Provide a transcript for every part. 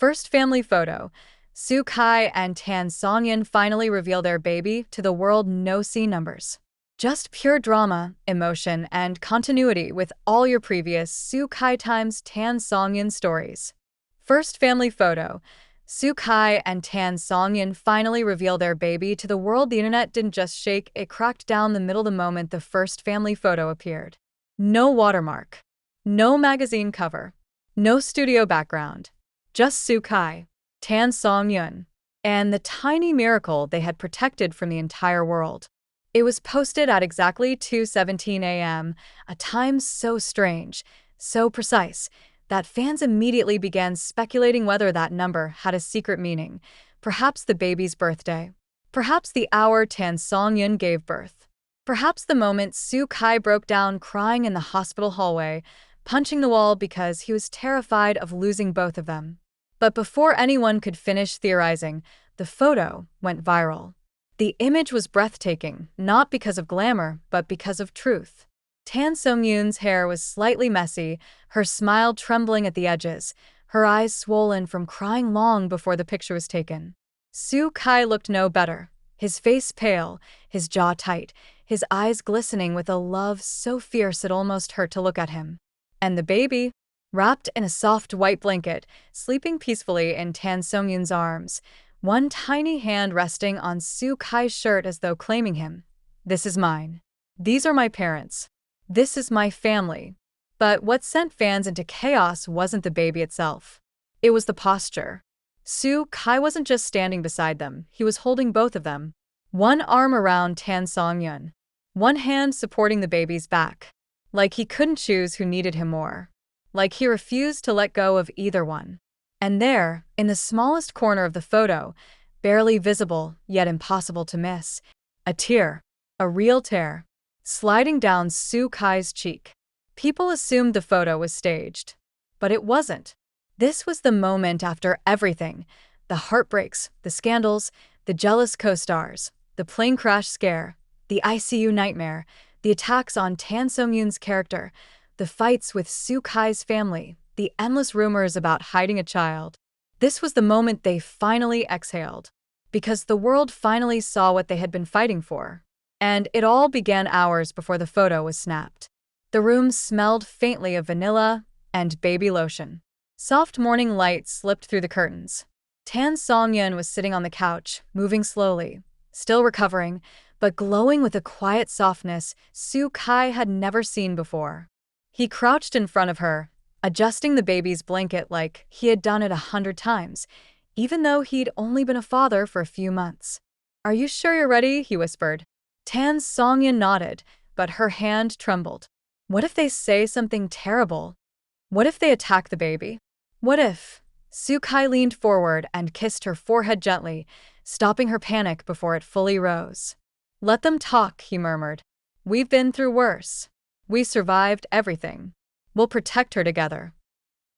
First family photo. Su Kai and Tan Songyun finally reveal their baby to the world. No C numbers. Just pure drama, emotion, and continuity with all your previous Su Kai times Tan Songyun stories. First family photo. Su Kai and Tan Songyun finally reveal their baby to the world. The internet didn't just shake, it cracked down the middle the moment the first family photo appeared. No watermark. No magazine cover. No studio background. Just Su Kai, Tan Songyun, and the tiny miracle they had protected from the entire world. It was posted at exactly 2:17 a.m., a time so strange, so precise, that fans immediately began speculating whether that number had a secret meaning. Perhaps the baby's birthday. Perhaps the hour Tan Songyun gave birth. Perhaps the moment Su Kai broke down crying in the hospital hallway, punching the wall because he was terrified of losing both of them. But before anyone could finish theorizing, the photo went viral. The image was breathtaking, not because of glamour, but because of truth. Tan Songyun's hair was slightly messy, her smile trembling at the edges, her eyes swollen from crying long before the picture was taken. Su Kai looked no better, his face pale, his jaw tight, his eyes glistening with a love so fierce it almost hurt to look at him. And the baby, wrapped in a soft white blanket, sleeping peacefully in Tan Songyun's arms, one tiny hand resting on Su Kai's shirt as though claiming him. This is mine. These are my parents. This is my family. But what sent fans into chaos wasn't the baby itself. It was the posture. Su Kai wasn't just standing beside them, he was holding both of them. One arm around Tan Songyun, one hand supporting the baby's back. Like he couldn't choose who needed him more. Like he refused to let go of either one. And there, in the smallest corner of the photo, barely visible yet impossible to miss, a tear, a real tear, sliding down Su Kai's cheek. People assumed the photo was staged. But it wasn't. This was the moment after everything, the heartbreaks, the scandals, the jealous co-stars, the plane crash scare, the ICU nightmare, the attacks on Tan Songyun's character, the fights with Su Kai's family, the endless rumors about hiding a child. This was the moment they finally exhaled. Because the world finally saw what they had been fighting for. And it all began hours before the photo was snapped. The room smelled faintly of vanilla and baby lotion. Soft morning light slipped through the curtains. Tan Songyun was sitting on the couch, moving slowly, still recovering, but glowing with a quiet softness Su Kai had never seen before. He crouched in front of her, adjusting the baby's blanket like he had done it 100 times, even though he'd only been a father for a few months. "Are you sure you're ready?" he whispered. Tan Songyun nodded, but her hand trembled. What if they say something terrible? What if they attack the baby? What if? Su Kai leaned forward and kissed her forehead gently, stopping her panic before it fully rose. "Let them talk," he murmured. "We've been through worse. We survived everything. We'll protect her together."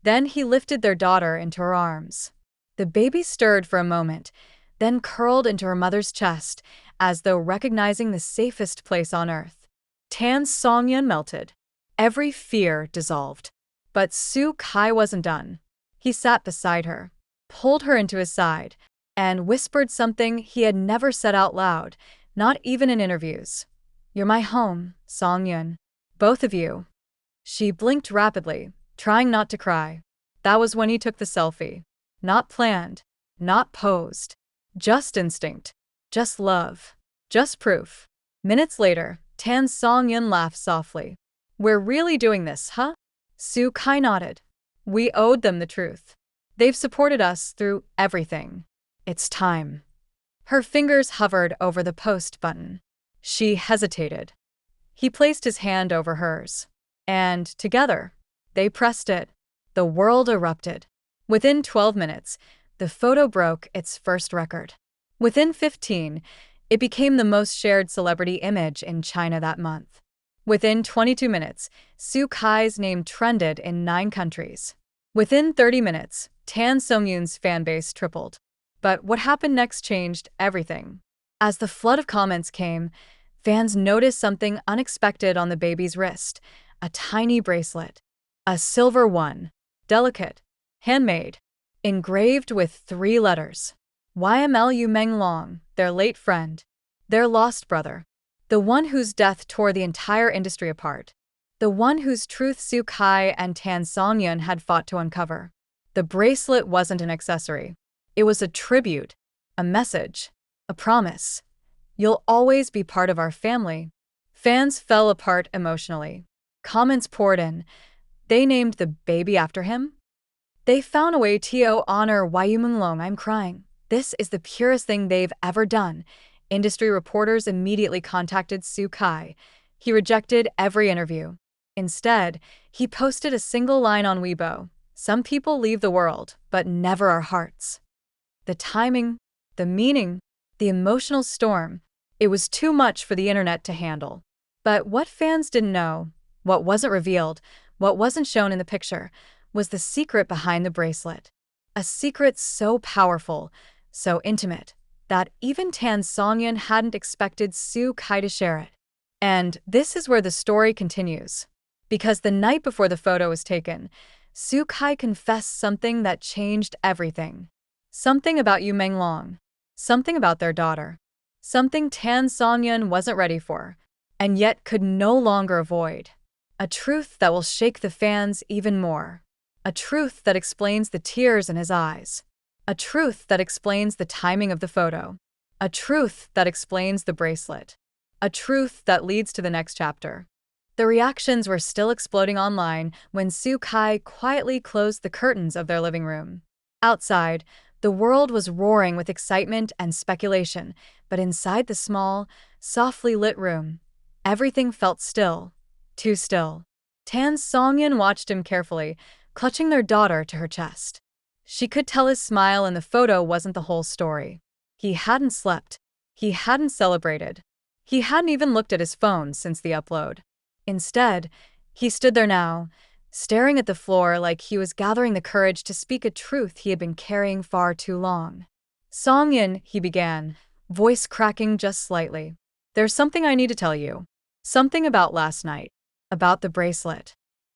Then he lifted their daughter into her arms. The baby stirred for a moment, then curled into her mother's chest, as though recognizing the safest place on earth. Tan Songyun melted. Every fear dissolved. But Su Kai wasn't done. He sat beside her, pulled her into his side, and whispered something he had never said out loud, not even in interviews. "You're my home, Songyun. Both of you." She blinked rapidly, trying not to cry. That was when he took the selfie. Not planned, not posed. Just instinct. Just love. Just proof. Minutes later, Tan Songyun laughed softly. "We're really doing this, huh?" Su Kai nodded. "We owed them the truth. They've supported us through everything. It's time." Her fingers hovered over the post button. She hesitated. He placed his hand over hers. And, together, they pressed it. The world erupted. Within 12 minutes, the photo broke its first record. Within 15, it became the most shared celebrity image in China that month. Within 22 minutes, Su Kai's name trended in 9 countries. Within 30 minutes, Tan Songyun's fanbase tripled. But what happened next changed everything. As the flood of comments came, fans noticed something unexpected on the baby's wrist, a tiny bracelet. A silver one. Delicate. Handmade. engraved with 3 letters. YML Yu Menglong, their late friend, their lost brother, the one whose death tore the entire industry apart, the one whose truth Su Kai and Tan Songyun had fought to uncover. The bracelet wasn't an accessory. It was a tribute, a message, a promise. You'll always be part of our family. Fans fell apart emotionally. Comments poured in. They named the baby after him? They found a way to honor Yu Menglong. I'm crying. This is the purest thing they've ever done. Industry reporters immediately contacted Su Kai. He rejected every interview. Instead, he posted a single line on Weibo. Some people leave the world, but never our hearts. The timing, the meaning, the emotional storm. It was too much for the internet to handle. But what fans didn't know, what wasn't revealed, what wasn't shown in the picture, was the secret behind the bracelet. A secret so powerful, so intimate, that even Tan Songyun hadn't expected Su Kai to share it. And this is where the story continues. Because the night before the photo was taken, Su Kai confessed something that changed everything. Something about Yu Menglong. Something about their daughter. Something Tan Songyun wasn't ready for, and yet could no longer avoid. A truth that will shake the fans even more. A truth that explains the tears in his eyes. A truth that explains the timing of the photo. A truth that explains the bracelet. A truth that leads to the next chapter. The reactions were still exploding online when Su Kai quietly closed the curtains of their living room. Outside, the world was roaring with excitement and speculation, but inside the small, softly lit room, everything felt still. Too still. Tan Songyun watched him carefully, clutching their daughter to her chest. She could tell his smile in the photo wasn't the whole story. He hadn't slept. He hadn't celebrated. He hadn't even looked at his phone since the upload. Instead, he stood there now, staring at the floor like he was gathering the courage to speak a truth he had been carrying far too long. Songyun, he began, voice cracking just slightly. There's something I need to tell you. Something about last night. About the bracelet.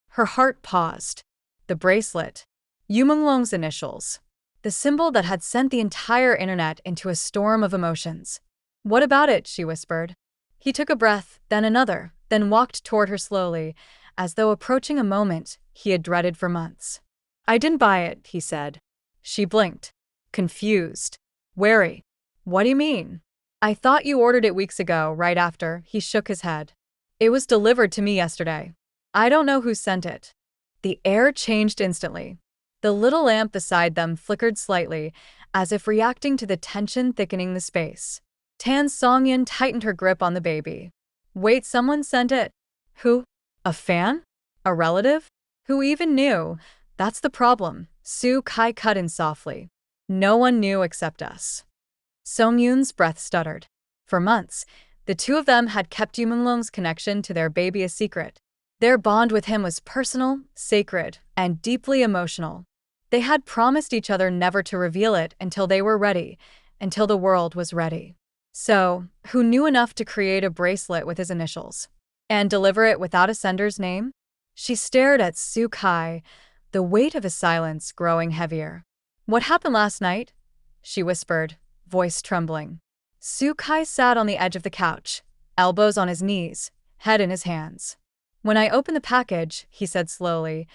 Her heart paused. The bracelet. Yu Menglong's initials. The symbol that had sent the entire internet into a storm of emotions. What about it? She whispered. He took a breath, then another, then walked toward her slowly, as though approaching a moment he had dreaded for months. I didn't buy it, he said. She blinked. Confused. Wary. What do you mean? I thought you ordered it weeks ago, right after. He shook his head. It was delivered to me yesterday. I don't know who sent it. The air changed instantly. The little lamp beside them flickered slightly, as if reacting to the tension thickening the space. Tan Songyun tightened her grip on the baby. Wait, someone sent it? Who? A fan? A relative? Who even knew? That's the problem. Su Kai cut in softly. No one knew except us. Songyun's breath stuttered. For months, the two of them had kept Yu Menglong's connection to their baby a secret. Their bond with him was personal, sacred, and deeply emotional. They had promised each other never to reveal it until they were ready, until the world was ready. So, who knew enough to create a bracelet with his initials? And deliver it without a sender's name? She stared at Su Kai, the weight of his silence growing heavier. What happened last night? She whispered, voice trembling. Su Kai sat on the edge of the couch, elbows on his knees, head in his hands. When I opened the package, he said slowly,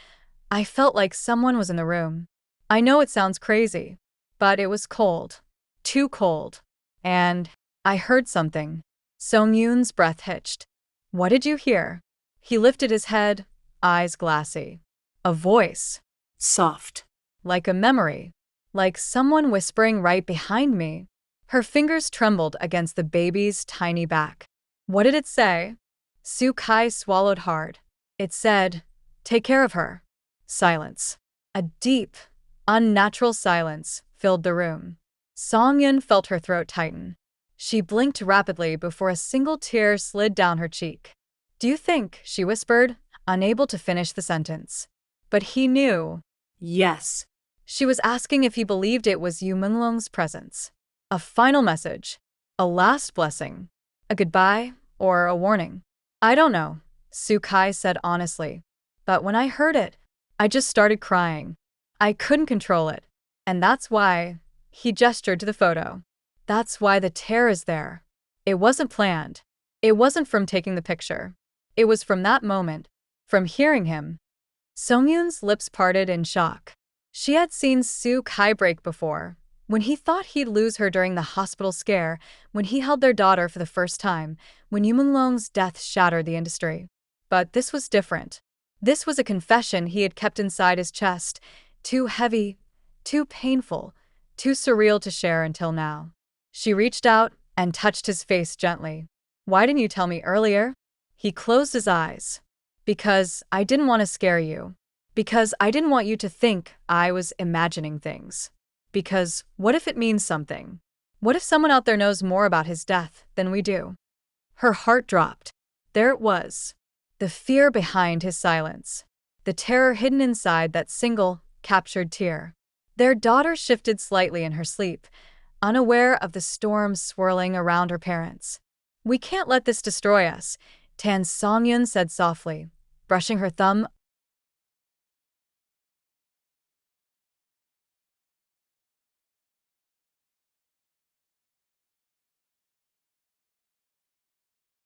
I felt like someone was in the room. I know it sounds crazy, but it was cold. Too cold. And I heard something. Songyun's breath hitched. What did you hear? He lifted his head, eyes glassy. A voice. Soft. Like a memory. Like someone whispering right behind me. Her fingers trembled against the baby's tiny back. What did it say? Su Kai swallowed hard. It said, take care of her. Silence. A deep, unnatural silence filled the room. Songyun felt her throat tighten. She blinked rapidly before a single tear slid down her cheek. Do you think, she whispered, unable to finish the sentence. But he knew. Yes. She was asking if he believed it was Yu Menglong's presence. A final message. A last blessing. A goodbye, or a warning. I don't know, Su Kai said honestly. But when I heard it, I just started crying. I couldn't control it. And that's why he gestured to the photo. That's why the tear is there. It wasn't planned. It wasn't from taking the picture. It was from that moment, from hearing him. Songyun's lips parted in shock. She had seen Soo Kai break before, when he thought he'd lose her during the hospital scare, when he held their daughter for the first time, when Yumanlong's death shattered the industry. But this was different. This was a confession he had kept inside his chest, too heavy, too painful, too surreal to share until now. She reached out and touched his face gently. "Why didn't you tell me earlier?" He closed his eyes. "Because I didn't want to scare you. Because I didn't want you to think I was imagining things. Because what if it means something? What if someone out there knows more about his death than we do?" Her heart dropped. There it was. The fear behind his silence. The terror hidden inside that single, captured tear. Their daughter shifted slightly in her sleep, unaware of the storm swirling around her parents. "We can't let this destroy us," Tan Songyun said softly, brushing her thumb